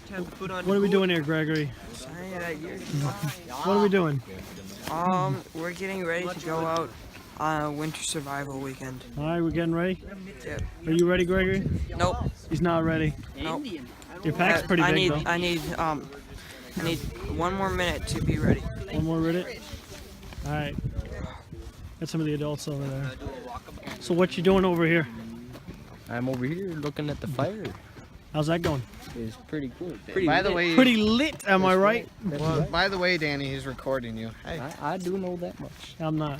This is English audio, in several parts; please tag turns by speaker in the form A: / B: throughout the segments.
A: What are we doing here, Gregory? What are we doing?
B: We're getting ready to go out on a winter survival weekend.
A: All right, we're getting ready.
B: Yep.
A: Are you ready, Gregory?
B: Nope.
A: He's not ready.
B: Nope.
A: Your pack's pretty big, though.
B: I need 1 more minute to be ready.
A: 1 more minute. All right. Got some of the adults over there. So what you doing over here?
C: I'm over here looking at the fire.
A: How's that going?
C: It's pretty good.
A: Pretty lit, am I right?
D: Well, by the way, Danny, he's recording you. Hey.
C: I do know that much.
A: I'm not.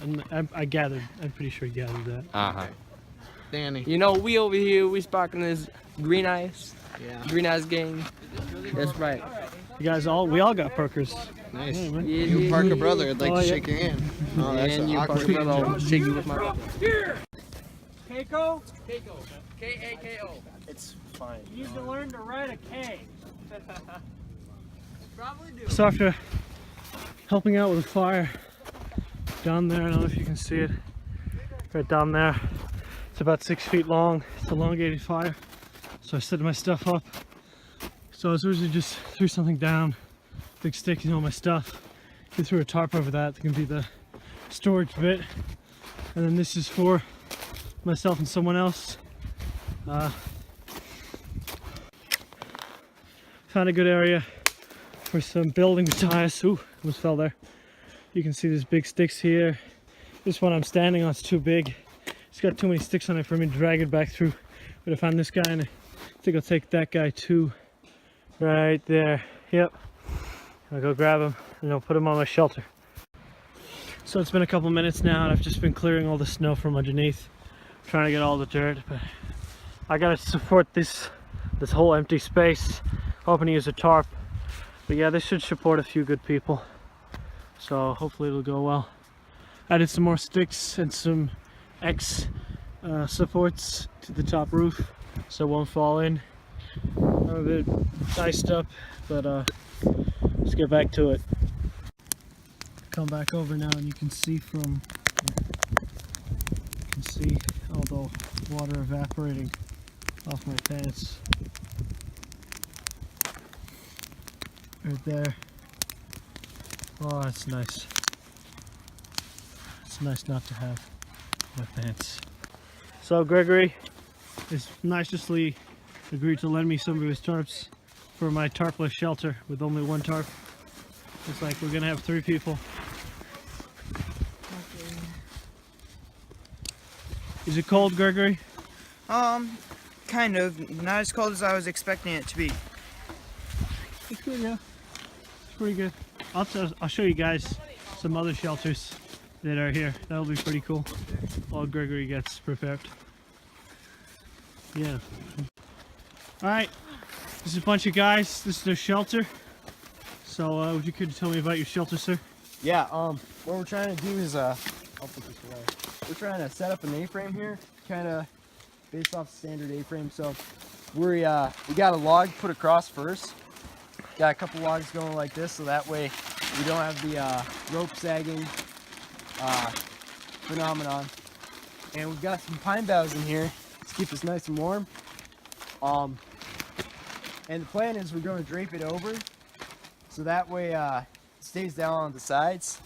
A: I gathered. I'm pretty sure you gathered that.
C: Uh-huh.
D: Danny.
C: You know, we over here, we sparking this green ice.
D: Yeah.
C: Green ice gang. That's right.
A: You guys we all got perkers.
D: Nice.
A: Hey, man.
D: You Parker brother, I'd like to
A: yeah.
D: shake your hand. Oh, that's
C: And
D: an
C: you
D: awkward
C: Parker brother,
D: handshake.
C: I'll shake you with my brother.
A: Keiko?
C: Keiko. K-A-K-O. It's fine.
A: You need to learn to write a K. So after helping out with the fire down there, I don't know if you can see it, right down there. It's about 6 feet long. It's elongated fire. So I set my stuff up. So I was originally just threw something down, big stick, you know, my stuff. I threw a tarp over that. It can be the storage bit. And then this is for myself and someone else. Found a good area for some building ties. Ooh, almost fell there. You can see there's big sticks here. This one I'm standing on is too big. It's got too many sticks on it for me to drag it back through. But I found this guy and I think I'll take that guy too. Right there. Yep. I'll go grab him and I'll put him on my shelter. So it's been a couple minutes now and I've just been clearing all the snow from underneath. Trying to get all the dirt, but I gotta support this whole empty space. Hoping to use a tarp. But yeah, this should support a few good people. So hopefully it'll go well. Added some more sticks and some X supports to the top roof so it won't fall in. I'm a bit diced up, but let's get back to it. Come back over now and you can see all the water evaporating off my pants. Right there. Oh, that's nice. It's nice not to have my pants. So Gregory has nicely agreed to lend me some of his tarps for my tarpless shelter with only 1 tarp. Looks like we're gonna have 3 people.
B: Okay.
A: Is it cold, Gregory?
B: Kind of. Not as cold as I was expecting it to be.
A: It's good, yeah. It's pretty good. I'll show you guys some other shelters that are here. That'll be pretty cool while Gregory gets prepared. Yeah. Alright. This is a bunch of guys. This is their shelter. So, would you could tell me about your shelter, sir?
C: Yeah, what we're trying to do is, I'll put this away. We're trying to set up an A-frame here, kind of based off standard A-frame. So, we got a log put across first. Got a couple logs going like this, so that way we don't have the rope sagging phenomenon. And we've got some pine boughs in here to keep us nice and warm. And the plan is we're going to drape it over, so that way it stays down on the sides.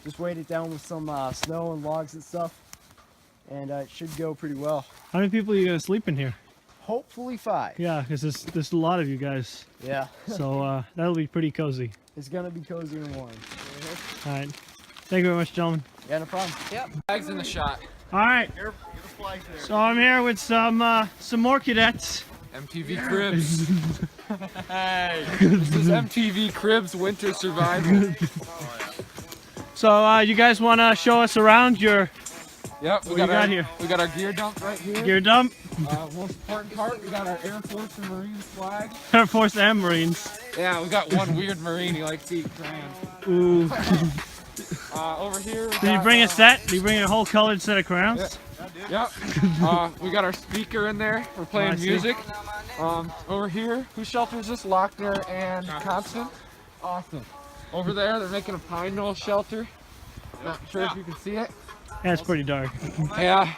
C: Just weight it down with some snow and logs and stuff, and it should go pretty well.
A: How many people are you gonna sleep in here?
C: Hopefully 5.
A: Yeah, because there's a lot of you guys.
C: Yeah.
A: So that'll be pretty cozy.
C: It's gonna be cozy and warm.
A: Alright. Thank you very much, gentlemen.
C: Yeah, no problem.
B: Yep.
E: Flags in the shot.
A: Alright. So I'm here with some more cadets.
E: MTV Cribs. Hey, this is MTV Cribs Winter Survival.
A: So you guys want to show us around your
E: Yep,
A: what you got here?
E: We got our gear dump right here.
A: Gear dump?
E: Most important part, we got our Air Force and Marines flag.
A: Air Force and Marines.
E: Yeah, we got one weird Marine, he likes to eat crayons.
A: Ooh.
E: Over here,
A: Did you bring a set? Did you bring a whole colored set of crayons?
E: Yep. We got our speaker in there. We're playing music. Over here, whose shelter is this? Lochner and Constant. Awesome. Over there, they're making a pine knoll shelter. Not sure if you can see it.
A: Yeah, it's pretty dark.
E: Yeah.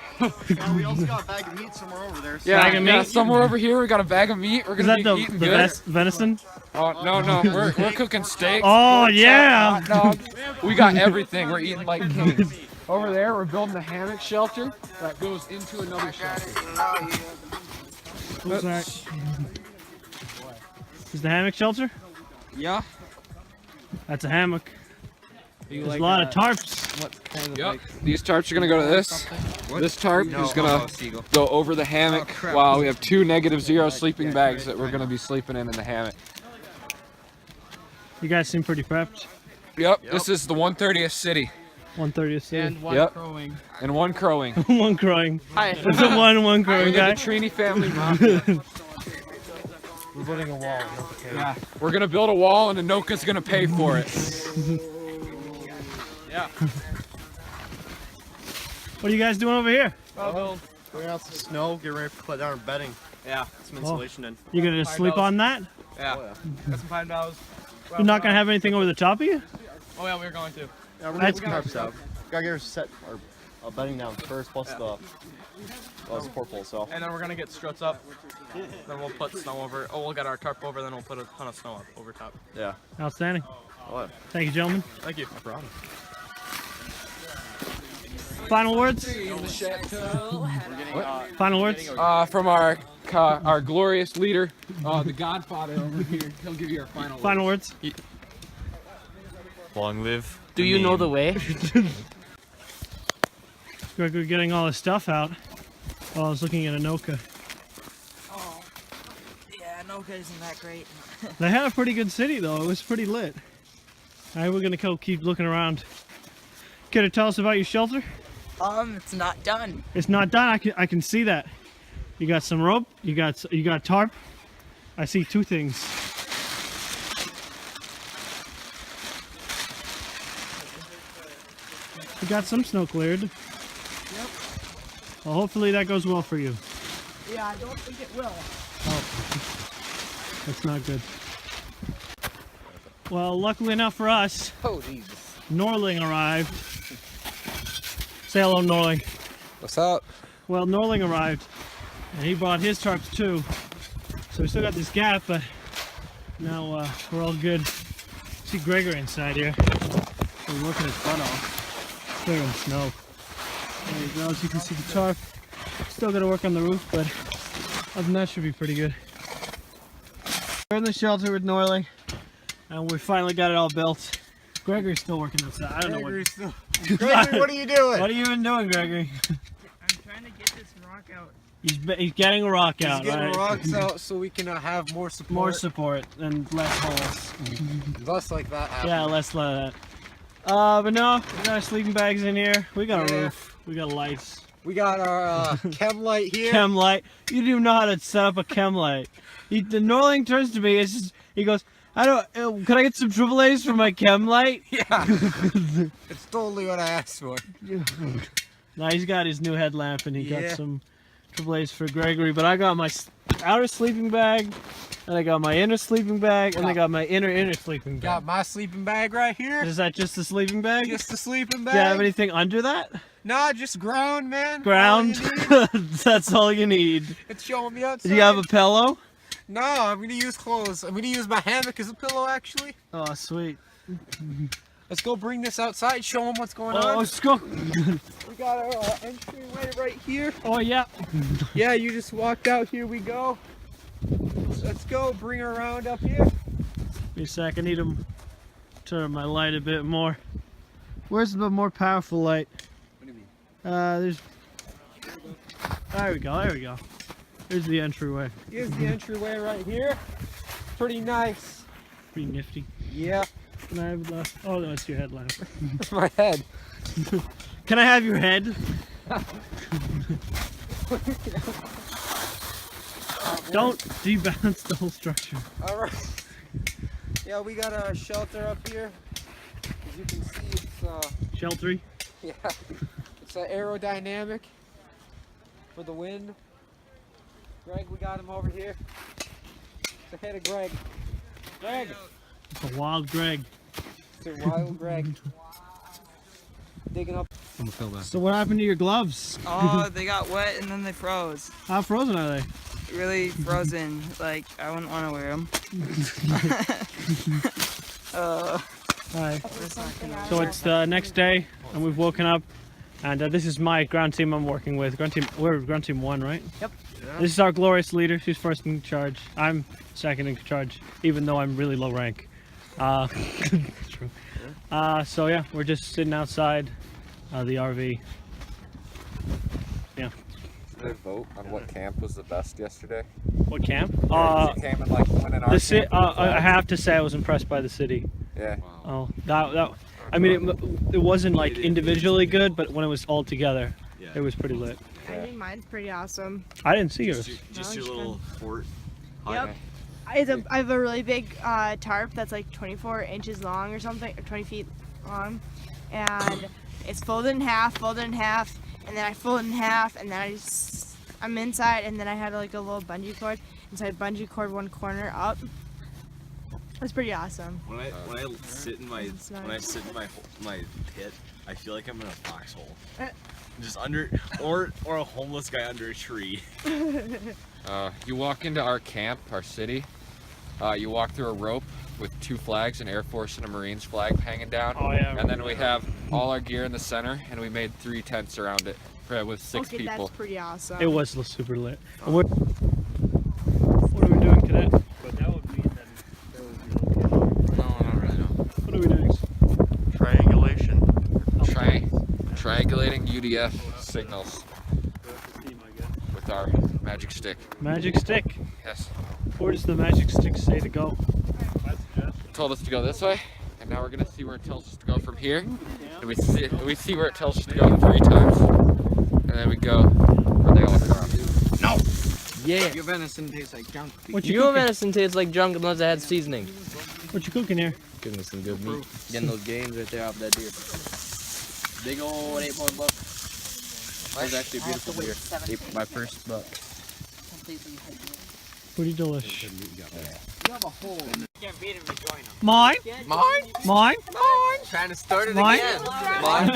C: We also got a bag of meat somewhere over there.
E: Yeah,
A: Bag of
E: yeah,
A: meat?
E: somewhere over here we got a bag of meat. We're
A: Is
E: gonna
A: that
E: be
A: the
E: eating good.
A: venison?
E: Oh no, we're cooking steaks.
A: Oh,
E: pork chop,
A: yeah.
E: hot dogs. We got everything. We're eating like kings. Over there, we're building a hammock shelter that goes into another shelter.
A: Oops, sorry. Is the hammock shelter?
D: Yeah.
A: That's a hammock. There's a lot of tarps.
E: Yep. These tarps are gonna go to this. This tarp is gonna go over the hammock while we have 2 -0 sleeping bags that we're gonna be sleeping in the hammock.
A: You guys seem pretty prepped.
E: Yep. This is the 130th city.
A: 130th city.
B: And one
E: Yep.
B: crowing.
E: And 1 crowing.
A: One crowing.
B: Hi.
A: There's a one crowing
E: We're the
A: guy.
E: Trini family mafia.
C: We're building a wall.
E: Yeah. We're gonna build a wall and Anoka's gonna pay for it. Yeah.
A: What are you guys doing over here?
C: Clearing out some snow, get ready to put down our bedding.
F: Yeah, some insulation in.
A: You gonna sleep on that?
F: Yeah. Got some pine boughs.
A: You're not gonna have anything over the top of you?
F: Oh yeah, we're going to.
C: Yeah, we're
A: That's
C: gonna tarps out. Gotta get our bedding down first, plus the support pole. So.
F: And then we're gonna get struts up. Then we'll put snow over. Oh, we'll get our tarp over. Then we'll put a ton of snow up over top.
C: Yeah.
A: Outstanding.
C: What?
A: Thank you, gentlemen.
F: Thank you.
A: Final words? Final words?
E: From our glorious leader, the Godfather over here. He'll give you our final words.
A: Final words?
F: Long live.
B: Do you know the way?
A: We're getting all this stuff out while I was looking at Anoka.
B: Oh, yeah, Anoka isn't that great.
A: They had a pretty good city though. It was pretty lit. All right, we're gonna go keep looking around. Care to tell us about your shelter?
B: It's not done.
A: It's not done. I can see that. You got some rope. You got tarp. I see 2 things. You got some snow cleared. Yep. Well, hopefully that goes well for you.
B: Yeah, I don't think it will.
A: Oh, that's not good. Well, luckily enough for us,
D: Oh, Jesus.
A: Norling arrived. Say hello, Norling.
D: What's up?
A: Well, Norling arrived, and he brought his tarps too. So we still got this gap, but now we're all good. See Gregory inside here. He's working his butt off. Clearing snow. There you go. As you can see the tarp. Still got to work on the roof, but other than that, should be pretty good. We're in the shelter with Norling, and we finally got it all built. Gregory's still working outside. I don't know what.
C: Gregory, what are you doing?
A: What are you even doing, Gregory?
B: I'm trying to get this rock out.
A: He's getting a rock out,
D: He's getting
A: right?
D: rocks out so we can have more support.
A: More support and less holes.
D: Less like that happen.
A: Yeah, less like that. But no, we got our sleeping bags in here. We got a
D: Yeah.
A: roof. We got lights.
D: We got our chem light here.
A: Chem light. You do know how to set up a chem light. The Norling turns to me. He goes, "I don't. Can I get some AAA's for my chem light?"
D: Yeah. It's totally what I asked for.
A: Now he's got his new headlamp and he got
D: Yeah.
A: some AAA's for Gregory. But I got my outer sleeping bag, and I got my inner sleeping bag, and I got my inner sleeping bag.
D: Got my sleeping bag right here.
A: Is that just the sleeping bag?
D: Just the sleeping bag.
A: Do you have anything under that?
D: Nah, just ground, man.
A: Ground?
D: All you need.
A: That's all you need.
D: It's showing me outside.
A: Do you have a pillow?
D: No, I'm gonna use clothes. I'm gonna use my hammock as a pillow, actually.
A: Oh, sweet.
D: Let's go bring this outside, show them what's going
A: Oh,
D: on.
A: let's go.
D: We got our entryway right here.
A: Oh, yeah.
D: Yeah, you just walked out. Here we go. Let's go. Bring her around up here.
A: Wait a sec. I need to turn my light a bit more. Where's the more powerful light?
D: What do you mean?
A: There's... There we go. There we go. Here's the entryway.
D: Here's the entryway right here. Pretty nice.
A: Pretty nifty.
D: Yeah.
A: Can I have the... Oh, that's your headlamp.
D: That's my head.
A: Can I have your head? Don't debalance the whole structure.
D: All right. Yeah, we got a shelter up here. As you can see, it's
A: Sheltery.
D: yeah, it's aerodynamic for the wind. Greg, we got him over here. Say hey to Greg. Greg.
A: It's a wild Greg.
D: It's a wild Greg. Digging up
E: gonna fill that.
A: So what happened to your gloves?
B: Oh, they got wet and then they froze.
A: How frozen are they?
B: Really frozen. Like, I wouldn't want to wear them.
A: Hi. So it's the next day, and we've woken up, and this is my ground team I'm working with. We're ground team 1, right? Yep. Yeah. This is our glorious leader. She's first in charge. I'm second in charge, even though I'm really low rank. True. So yeah, we're just sitting outside the RV. Yeah.
E: Did they vote on what camp was the best yesterday?
A: What camp?
E: You came and like went in our camp.
A: I have to say I was impressed by the city.
E: Yeah.
A: Oh, that. I mean, it wasn't like individually good, but when it was all together, it was pretty lit.
G: I think mine's pretty awesome.
A: I didn't see yours.
H: Just your little fort.
G: Yep. I have a really big tarp that's like 24 inches long or something, or 20 feet long, and it's folded in half, and then I fold it in half, and then I'm inside, and then I had like a little bungee cord, and so I bungee cord one corner up. It's pretty awesome.
H: When I sit in my my pit, I feel like I'm in a foxhole. Just under or a homeless guy under a tree.
E: You walk into our camp, our city. You walk through a rope with 2 flags, an Air Force and a Marines flag hanging down.
A: Oh yeah.
E: And then we have all our gear in the center, and we made 3 tents around it with 6
G: Okay,
E: people.
G: that's pretty awesome.
A: It was super lit. And what are we doing, Cadet?
F: But that would mean that there would be
H: No, not really. No.
A: What are we doing?
H: Triangulation.
E: Triangulating UDF signals with our magic stick.
A: Magic stick.
E: Yes.
A: Where does the magic stick say to go?
E: It told us to go this way, and now we're gonna see where it tells us to go from here. And we see where it tells us to go 3 times, and then we go where they all come.
D: No!
B: Yeah.
D: Your venison tastes like junk.
B: Your venison tastes like junk unless it had seasoning.
A: What you cooking here?
B: Cooking some good meat. Getting those gains right there off that deer. Big old 8-point buck. That was actually a beautiful deer. My first buck.
A: Pretty delicious.
D: You have a hole. You can't beat him to join him.
A: Mine?
D: Mine? Trying to start it
A: Mine?
D: again.
A: Mine?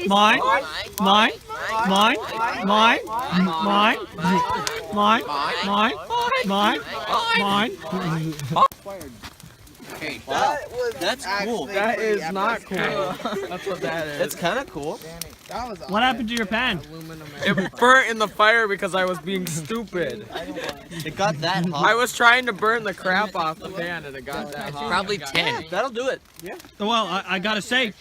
A: Mine? Mine? Mine? Mine? Mine? Mine? Mine?
D: Hey,
B: That's cool.
D: that is not cool. That's what that is.
B: That's kind of cool.
A: What happened to your pan?
D: It burnt in the fire because I was being stupid.
B: It got that hot.
D: I was trying to burn the crap off the pan and it got that hot.
B: Probably 10. That'll do it.
A: Well, I gotta say,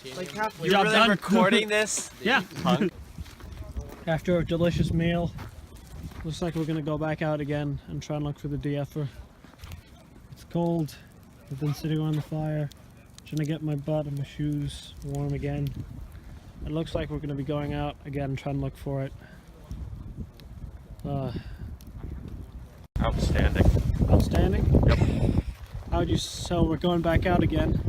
B: You're
A: job
B: really
A: done.
B: recording this?
A: yeah. After a delicious meal, looks like we're gonna go back out again and try and look for the DFer. It's cold. I've been sitting on the fire, trying to get my butt and my shoes warm again. It looks like we're gonna be going out again and trying to look for it.
H: Outstanding.
A: Outstanding? Yep. So we're going back out again.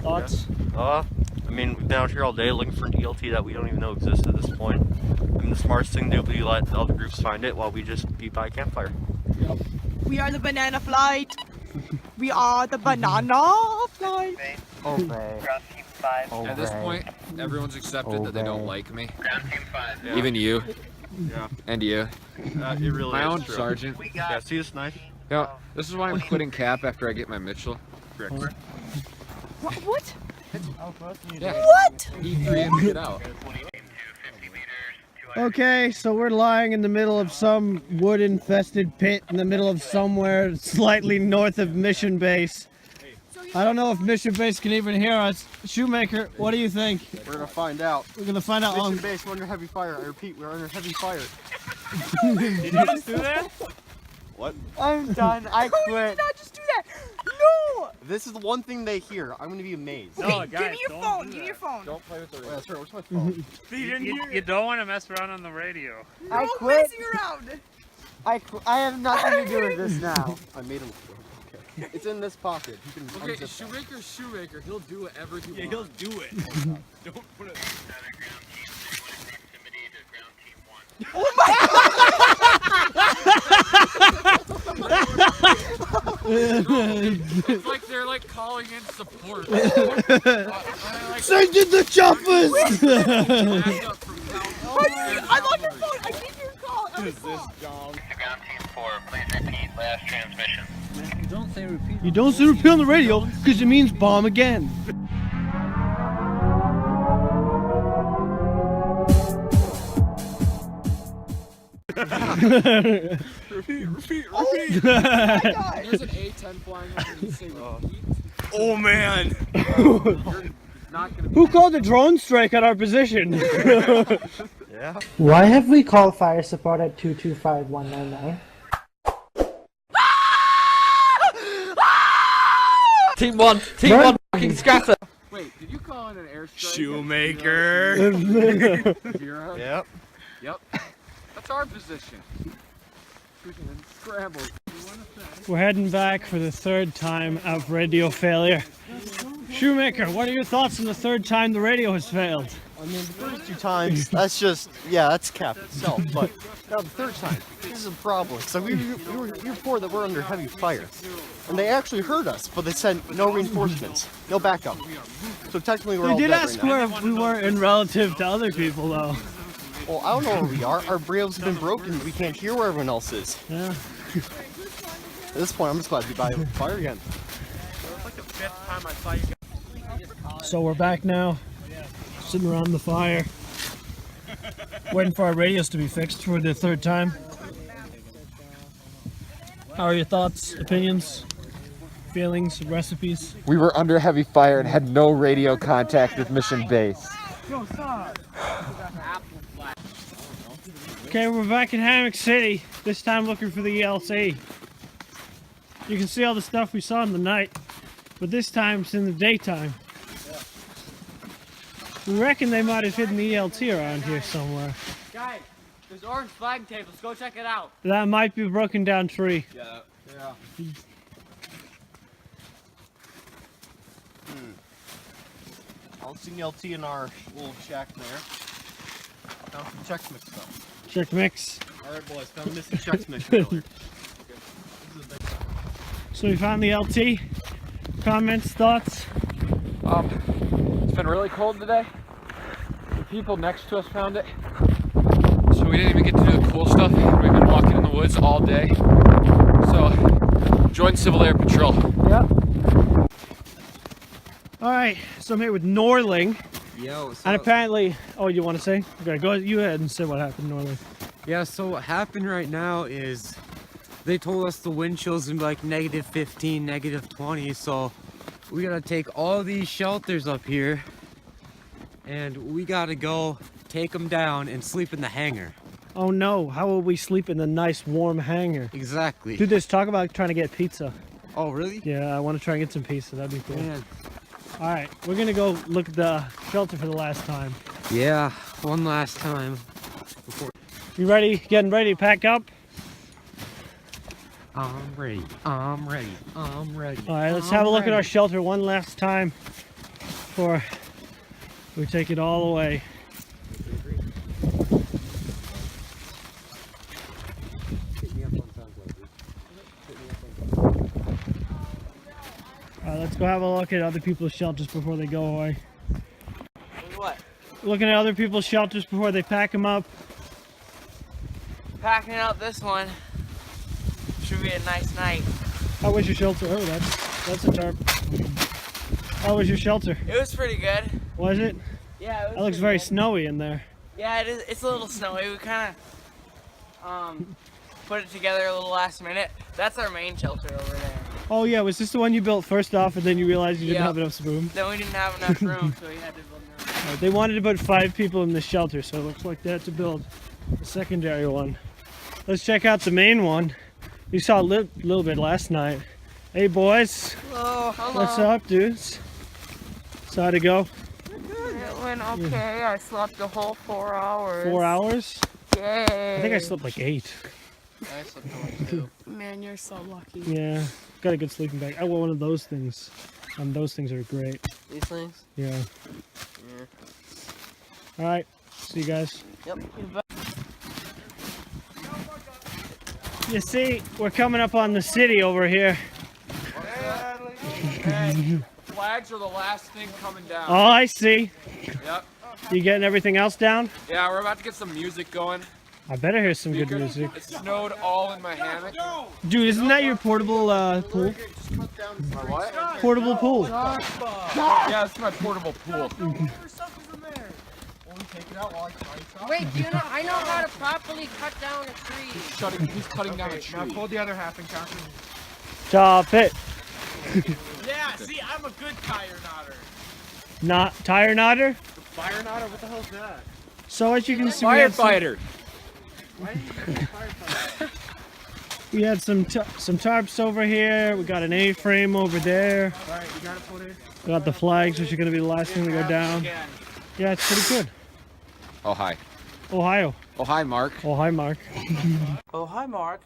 A: Thoughts?
H: I mean, we've been out here all day looking for an ELT that we don't even know exists at this point. I mean, the smartest thing to do would be let the other groups find it while we just be by campfire.
A: Yep.
G: We are the banana flight. We are the banana flight.
E: At this point, everyone's accepted that they don't like me. Even you.
H: Yeah.
E: And you.
H: It really
E: My
H: is
E: own
H: true.
E: sergeant.
H: Yeah, see this knife?
E: Yeah, this is why I'm quitting Cap after I get my Mitchell.
G: What?
E: Yeah.
G: What?
E: E3 and get out.
A: Okay, so we're lying in the middle of some wood-infested pit in the middle of somewhere slightly north of Mission Base. I don't know if Mission Base can even hear us. Shoemaker, what do you think?
C: We're gonna find out.
A: We're gonna find out.
C: Mission base, we're under heavy fire. I repeat, we're under heavy fire.
F: Did you just do that?
C: What?
B: I'm done. I
G: How
B: quit.
G: did not just do that? No!
C: This is the one thing they hear. I'm gonna be amazed.
F: No,
G: Okay,
F: guys,
G: give me your
F: don't
G: phone.
F: do
G: Give me your
F: that.
G: phone.
E: Don't play with the
C: Oh,
E: radio.
C: that's right. Where's my phone?
F: You don't want to mess around on the radio.
G: No
B: quit.
G: messing around.
B: I have nothing to do with this now.
C: I made him. Okay. It's in this pocket. You can
E: Okay,
C: unzip that.
E: Shoemaker, he'll do whatever he
F: Yeah,
E: wants.
F: he'll do it. Don't put it.
G: Oh my god!
E: It's like they're like calling in support.
A: Send in the choppers!
G: I love your phone. I need your call.
I: Ground team 4, please repeat last transmission.
A: You don't say repeat on the radio because it means bomb again.
H: Repeat.
D: There's an A10 flying over and you say repeat.
H: Oh man.
A: Who called a drone strike at our position?
H: Yeah.
J: Why have we called fire support at 225-199?
E: Team one, fucking scatter.
D: Wait, did you call in an airstrike?
H: Shoemaker.
D: 0?
H: Yep.
D: Yep. That's our position. Freaking scrambled.
A: We're heading back for the third time of radio failure. Shoemaker, what are your thoughts on the third time the radio has failed?
C: I mean, the first 2 times, that's just, yeah, that's cap itself. But now the third time, this is a problem. So we reported that we're under heavy fire. And they actually heard us, but they said no reinforcements, no backup. So technically we're all
A: They did
C: dead
A: ask
C: right now.
A: where we were in relative to other people, though.
C: Well, I don't know where we are. Our radios have been broken. We can't hear where everyone else is.
A: Yeah.
C: At this point, I'm just glad to be by fire again.
F: It's like the 5th time I saw you guys.
A: So we're back now, sitting around the fire, waiting for our radios to be fixed for the third time. How are your thoughts, opinions, feelings, recipes?
E: We were under heavy fire and had no radio contact with mission base.
A: Okay, we're back in Hammock City, this time looking for the ELC. You can see all the stuff we saw in the night, but this time it's in the daytime. We reckon they might have hidden the ELT around here somewhere.
D: Guys, there's orange flag tables. Go check it out.
A: That might be a broken down tree.
H: Yeah.
C: I'll see LT in our little shack there. Found some Chex Mix stuff.
A: Check mix.
C: Alright boys, found missing Chex Mix earlier.
A: So we found the LT. Comments, thoughts?
E: It's been really cold today. The people next to us found it. So we didn't even get to do the cool stuff. We've been walking in the woods all day. So join Civil Air Patrol.
A: Yep. Alright, so I'm here with Norling.
D: Yo, what's
A: And
D: up?
A: apparently, oh, you want to say? Okay, go you ahead and say what happened, Norling.
D: Yeah, so what happened right now is they told us the wind chill's gonna be like -15, -20, so we gotta take all these shelters up here and we gotta go take them down and sleep in the hangar.
A: Oh no, how will we sleep in the nice warm hangar?
D: Exactly.
A: Dude, let's talk about trying to get pizza.
D: Oh, really?
A: Yeah, I want to try and get some pizza, that'd be cool.
D: Man.
A: Alright, we're gonna go look at the shelter for the last time.
D: Yeah, one last time.
A: You ready? Getting ready to pack up?
D: I'm ready. I'm ready. I'm ready.
A: Alright, let's have a look at our shelter one last time before we take it all away. Alright, let's go have a look at other people's shelters before they go away.
K: What?
A: Looking at other people's shelters before they pack them up.
K: Packing out this one. Should be a nice night.
A: How was your shelter? Oh, that's a tarp. How was your shelter?
K: It was pretty good.
A: Was it?
K: Yeah, it was
A: That looks
K: pretty
A: very
K: good.
A: snowy in there.
K: Yeah, it is. It's a little snowy. We kind of put it together a little last minute. That's our main shelter over there.
A: Oh yeah, was this the one you built first off and then you realized you didn't
K: Yep.
A: have enough room?
K: Then we didn't have enough room, so we had to build another.
A: They wanted to put 5 people in the shelter, so it looks like they had to build a secondary one. Let's check out the main one. We saw a little bit last night. Hey boys,
K: Hello, hello.
A: what's up dudes? So how'd it go?
K: It went okay. I slept the whole 4 hours.
A: 4 hours?
K: Yay.
A: I think I slept like 8.
K: I slept one too. Man, you're so lucky.
A: Yeah, got a good sleeping bag. I want one of those things. Those things are great.
K: These things?
A: Yeah.
K: Yeah.
A: Alright, see you guys.
K: Yep.
A: You see, we're coming up on the city over here.
E: Hey, flags are the last thing coming down.
A: Oh, I see.
E: Yep.
A: You getting everything else down?
E: Yeah, we're about to get some music going.
A: I better hear some good music.
E: It snowed all in my hammock.
A: Dude, isn't that your portable pool?
E: My what?
A: Portable pool.
E: Yeah, it's my portable pool.
K: Wait, do you know? I know how to properly cut down a tree.
E: He's cutting down a tree.
C: Now fold the other half and count.
A: Chop it.
C: Yeah, see, I'm a good tire knotter.
A: Not tire knotter?
C: Fire knotter? What the hell is that?
A: So as you can see,
E: Firefighter.
A: we had some tarps over here. We got an A-frame over there.
C: All right, you got it put in.
A: We got the flags, which are going to be the last thing to go down. Yeah, it's pretty good.
B: Oh, hi.
A: Ohio.
B: Oh, hi, Mark.
A: Oh, hi, Mark.
K: Oh, hi, Mark.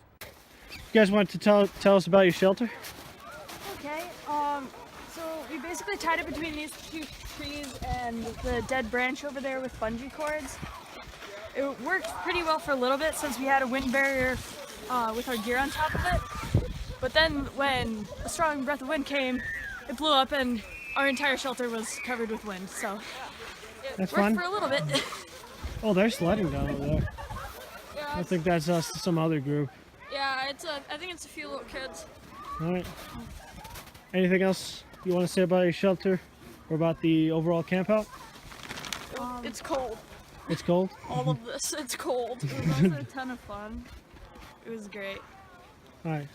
A: You guys want to tell us about your shelter?
G: Okay, so we basically tied it between these two trees and the dead branch over there with bungee cords. It worked pretty well for a little bit since we had a wind barrier with our gear on top of it. But then when a strong breath of wind came, it blew up and our entire shelter was covered with wind, so it
A: That's
G: worked
A: fun.
G: for a little bit.
A: Oh, they're sledding down over there.
G: Yeah,
A: I think that's us, some other group.
G: yeah, I think it's a few little kids.
A: All right. Anything else you want to say about your shelter or about the overall campout?
G: It's cold.
A: It's cold?
G: All of this, it's cold. It was also a ton of fun. It was great.
A: All right.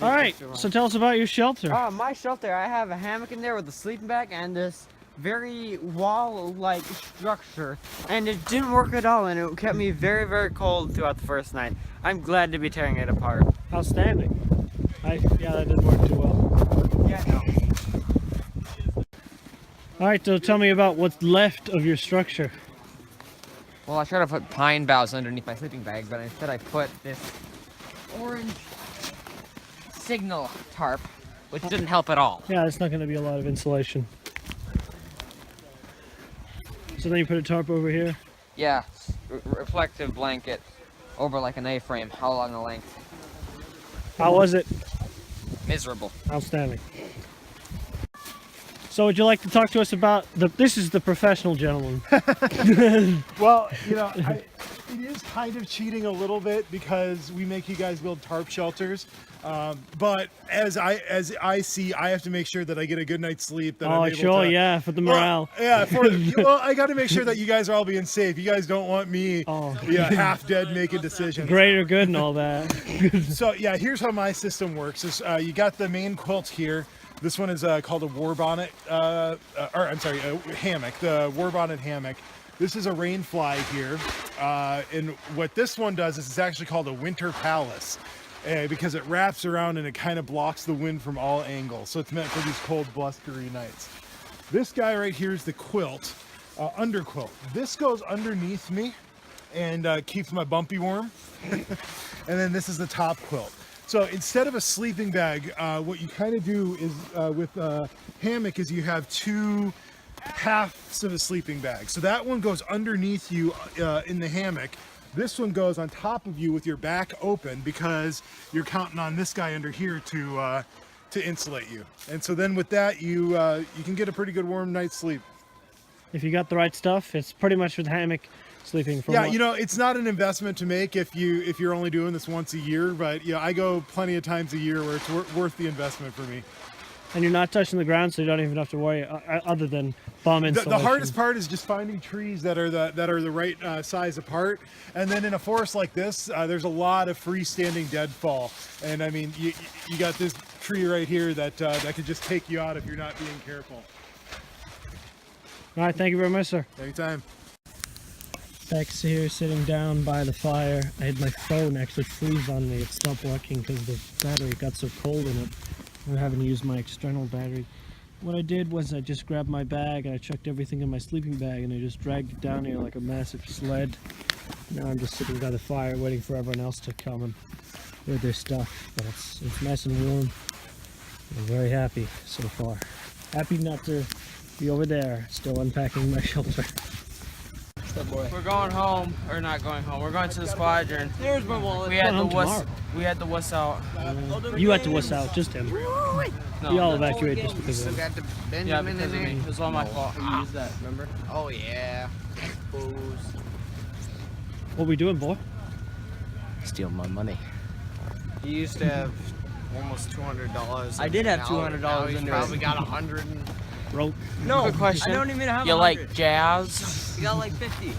A: All right, so tell us about your shelter.
D: My shelter, I have a hammock in there with a sleeping bag and this very wall-like structure, and it didn't work at all, and it kept me very, very cold throughout the first night. I'm glad to be tearing it apart.
A: Outstanding. Yeah, that didn't work too well.
D: Yeah, no.
A: All right, so tell me about what's left of your structure.
K: Well, I tried to put pine boughs underneath my sleeping bag, but instead I put this orange signal tarp, which didn't help at all.
A: Yeah, it's not going to be a lot of insulation. So then you put a tarp over here.
K: Yeah, reflective blanket over like an A-frame, all along the length.
A: How was it?
K: Miserable.
A: Outstanding. So would you like to talk to us about this is the professional gentleman.
L: Well, you know, it is kind of cheating a little bit because we make you guys build tarp shelters. But as I see, I have to make sure that I get a good night's sleep. That I'm able
A: sure,
L: to,
A: yeah, for the morale.
L: Well, well, I got to make sure that you guys are all being safe. You guys don't want me, half dead making decisions.
A: Greater good and all that.
L: So yeah, here's how my system works: is you got the main quilt here. This one is called a war bonnet, a hammock. The war bonnet hammock. This is a rain fly here, and what this one does is it's actually called a winter palace. Because it wraps around and it kind of blocks the wind from all angles. So it's meant for these cold, blustery nights. This guy right here is the quilt, under quilt. This goes underneath me and keeps my bumpy warm. And then this is the top quilt. So instead of a sleeping bag, what you kind of do is with a hammock is you have two halves of a sleeping bag. So that one goes underneath you in the hammock. This one goes on top of you with your back open because you're counting on this guy under here to insulate you. And so then with that, you can get a pretty good warm night's sleep.
A: If you got the right stuff, it's pretty much with hammock sleeping.
L: Yeah, you know, it's not an investment to make if you're only doing this once a year, but yeah, I go plenty of times a year where it's worth the investment for me.
A: And you're not touching the ground, so you don't even have to worry other than bomb insulation.
L: The hardest part is just finding trees that are the right size apart. And then in a forest like this, there's a lot of freestanding deadfall. And I mean, you got this tree right here that could just take you out if you're not being careful.
A: All right, thank you very much, sir.
L: Anytime.
A: Beck's here sitting down by the fire. I had my phone actually freeze on me. It stopped working because the battery got so cold in it. I'm having to use my external battery. What I did was I just grabbed my bag and I chucked everything in my sleeping bag and I just dragged it down here like a massive sled. Now I'm just sitting by the fire waiting for everyone else to come and with their stuff. But it's nice and warm. I'm very happy so far. Happy not to be over there still unpacking my shelter.
F: We're going home, or not going home. We're going to the squadron. There's my wallet. We had the wuss out.
A: You had to wuss out, just him.
F: No,
A: We all evacuated just because of him.
K: Got the
F: yeah,
K: Benjamin
F: because
K: in
F: of me.
K: there.
F: It was all my fault. You used that, remember?
K: Oh yeah.
A: What we doing, boy?
K: Steal my money.
F: He used to have almost $200.
K: I did have $200
F: Now
K: in
F: he's
K: there.
F: probably got 100.
A: Rope.
F: No, good question.
K: I don't even have
F: You
K: 100.
F: like jazz?
K: You got like 50.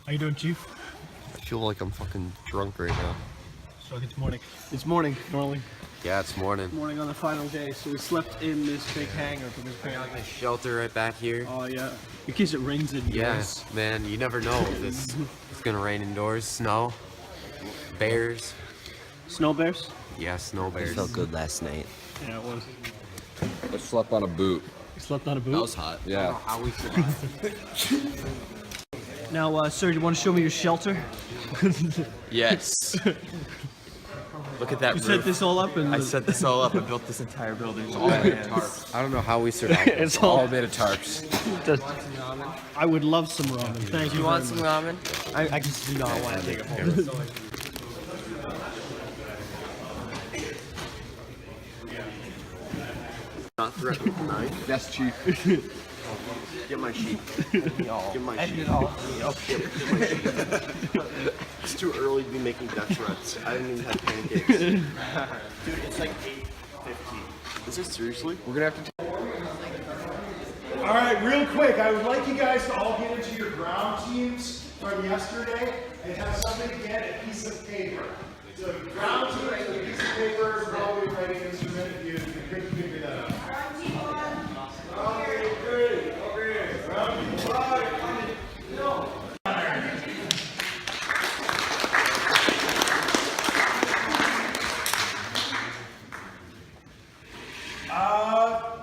A: How you doing, Chief?
M: I feel like I'm fucking drunk right now.
A: So it's morning.
C: It's morning, normally.
M: Yeah, it's morning.
C: Morning on the final day, so we slept in this big hangar because apparently.
M: Shelter right back here.
C: Oh yeah, in case it rains indoors.
M: Yes, man, you never know if it's gonna rain indoors. Snow, bears.
C: Snow bears?
M: Yeah, snow bears.
K: Felt good last night.
A: Yeah, it was.
N: I slept on a boot.
A: You slept on a boot?
N: That was hot. Yeah.
M: How we survived.
C: Now, sir, do you want to show me your shelter?
H: Yes. Look at that
C: You
H: roof.
C: set this all up, and
H: I set this all up. I built this entire building. It's all made of tarps.
M: I don't know how we survived.
A: It's
H: All made of tarps.
C: I would love some ramen. Thank you.
K: You want some ramen?
C: I just do not want to take it home.
M: Not threatening tonight.
N: Yes, Chief.
M: Get my sheet. Get my sheet. Get my sheet. It's too early to be making death threats. I haven't even had pancakes. Dude, it's like 8:15. Is this seriously?
N: We're gonna have to.
L: All right, real quick, I would like you guys to all get into your ground teams from yesterday and have somebody get a piece of paper. So ground teams with a piece of paper, probably writing instrument if you couldn't figure that out. Ground team 1. Ground team 3. Over here. Ground team 5. No.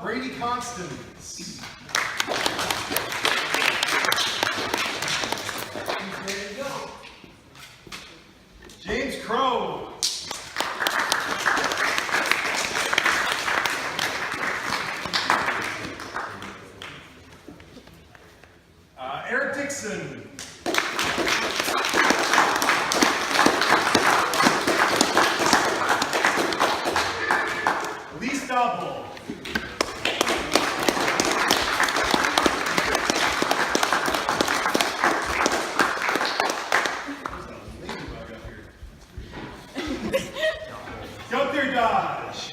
L: Brady Constance. There you go. James Crow. Eric Dixon. Elise Double. Gunther Dodge.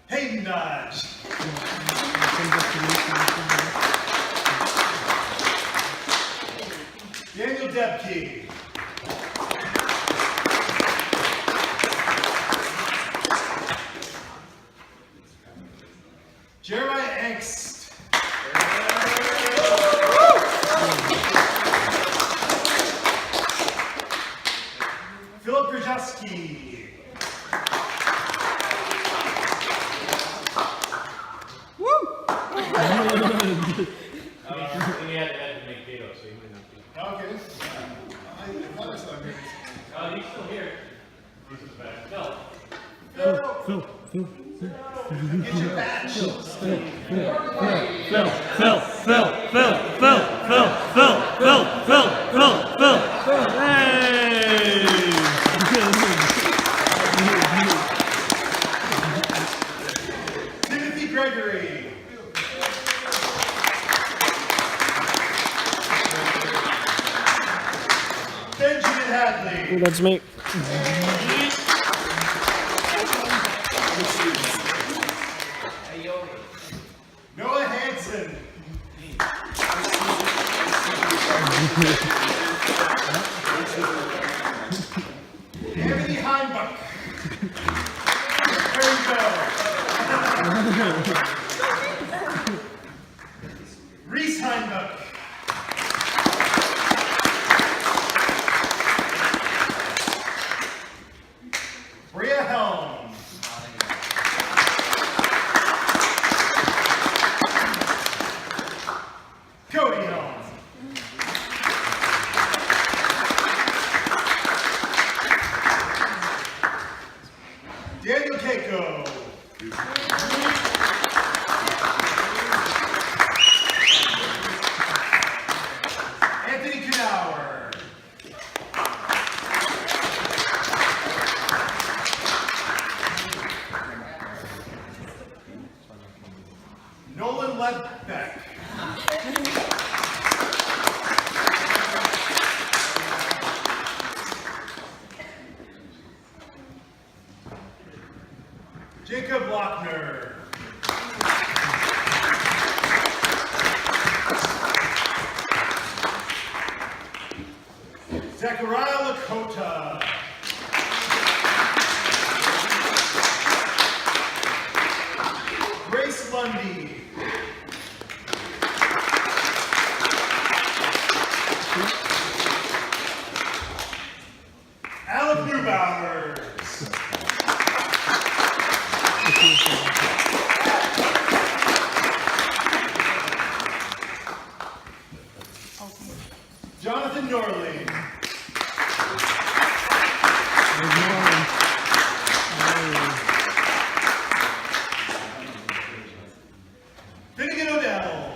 L: Hayden Dodge. Daniel Debke. Jeremiah Angst. Philip Grajewski. Okay. I thought I saw him. He's still here. No. Timothy Gregory. Benjamin Hadley.
A: That's me.
L: Noah Hansen. Anthony Heinbuck. There you go. Reese Heinbuck. Bria Helm. Cody Helm. Daniel Keiko. Anthony Knauer. Nolan Ledbeck. Jacob Lochner. Zachariah Lakota. Grace Lundy. Alec Neubauer. Jonathan Norley. Finnegan Odell.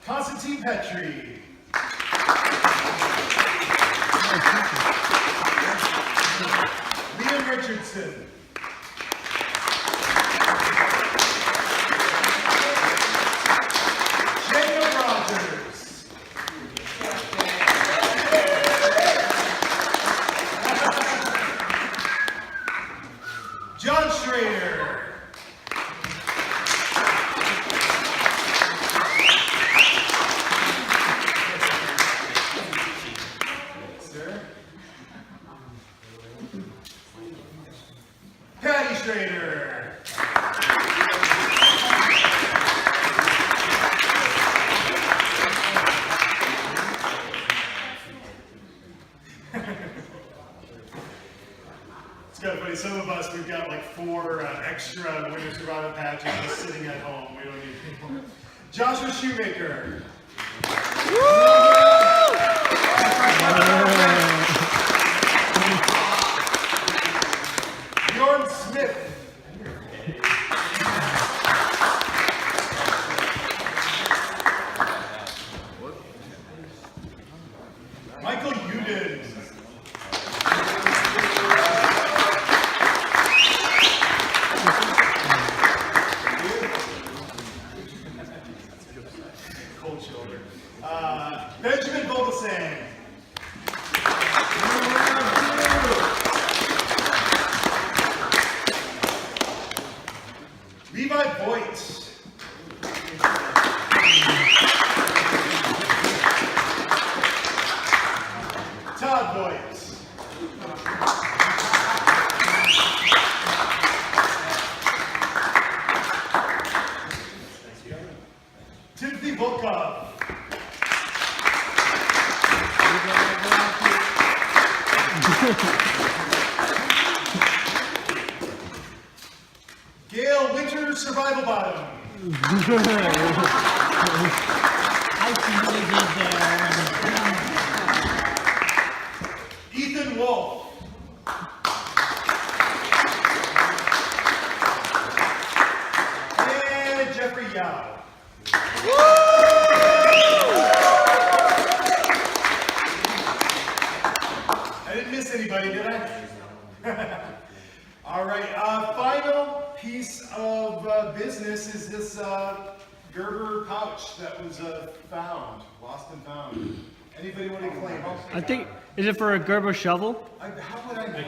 L: Constantine Petrie. Liam Richardson. Jacob Rogers. John Schrader. Sir. Patty Schrader. It's kind of funny. Some of us, we've got like 4 extra winter survival patches just sitting at home. We don't need any more. Joshua Shoemaker. Bjorn Smith. Michael Uden. Cold shoulder. Benjamin Bogasan. Levi Voigt. Todd Voigt. Timothy Volkov. Gail Winter Survival Bottom. Ethan Wolf. And Jeffrey Yao. I didn't miss anybody, did I? All right, final piece of business is this Gerber pouch that was found, lost and found. Anybody want to claim it?
A: I think, is it for a Gerber shovel?
L: How would I know?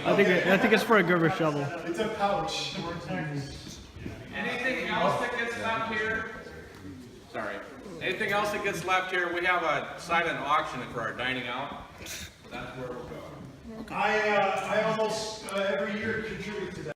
A: I think it's for a Gerber shovel.
L: It's a pouch.
O: Anything else that gets left here? Sorry. Anything else that gets left here? We have a silent auction for our dining out. That's where we'll go.
L: I almost every year contribute to that.